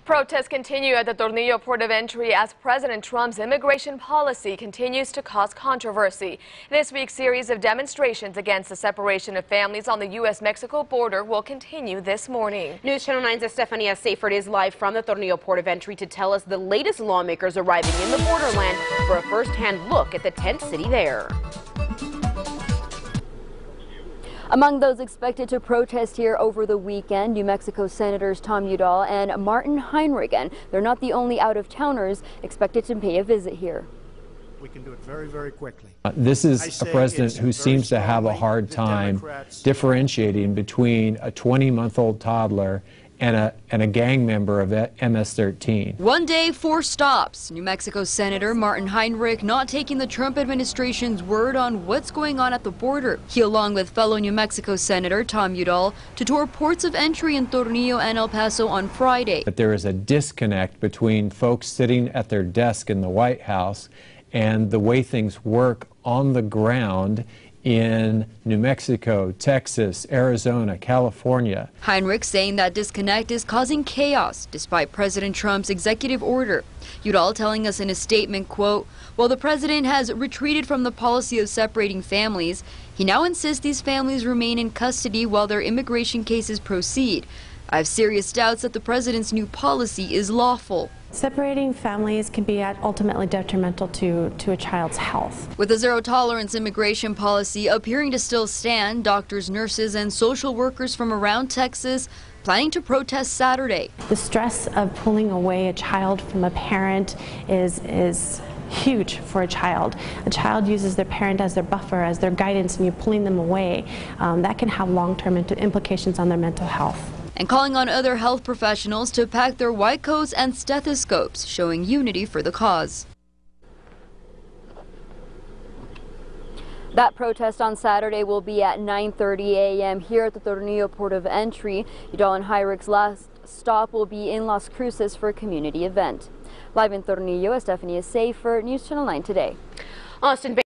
Protests continue at the Tornillo port of entry as President Trump's immigration policy continues to cause controversy. This week's series of demonstrations against the separation of families on the U.S.-Mexico border will continue this morning. News Channel 9's Estefania Seyfert is live from the Tornillo port of entry to tell us the latest lawmakers arriving in the borderland for a first-hand look at the tent city there. Among those expected to protest here over the weekend, New Mexico Senators Tom Udall and Martin Heinrich. And they're not the only out-of-towners expected to pay a visit here. We can do it very, very quickly. This is a president who seems to have a hard time differentiating between a 20-month-old toddler and a gang member of MS-13. One day, 4 stops. New Mexico Senator Martin Heinrich not taking the Trump administration's word on what's going on at the border. He, along with fellow New Mexico Senator Tom Udall, to tour ports of entry in Tornillo and El Paso on Friday. But there is a disconnect between folks sitting at their desk in the White House and the way things work on the ground in New Mexico, Texas, Arizona, California. Heinrich saying that disconnect is causing chaos despite President Trump's executive order. Udall telling us in a statement, quote, "While the president has retreated from the policy of separating families, he now insists these families remain in custody while their immigration cases proceed. I have serious doubts that the president's new policy is lawful." Separating families can be ultimately detrimental to a child's health. With a zero-tolerance immigration policy appearing to still stand, doctors, nurses, and social workers from around Texas planning to protest Saturday. The stress of pulling away a child from a parent is huge for a child. A child uses their parent as their buffer, as their guidance, and you're pulling them away. That can have long-term implications on their mental health. And calling on other health professionals to pack their white coats and stethoscopes, showing unity for the cause. That protest on Saturday will be at 9:30 a.m. here at the Tornillo port of entry. Udall and Heinrich's last stop will be in Las Cruces for a community event. Live in Tornillo, Estefania Seyfert, News Channel 9 Today. Austin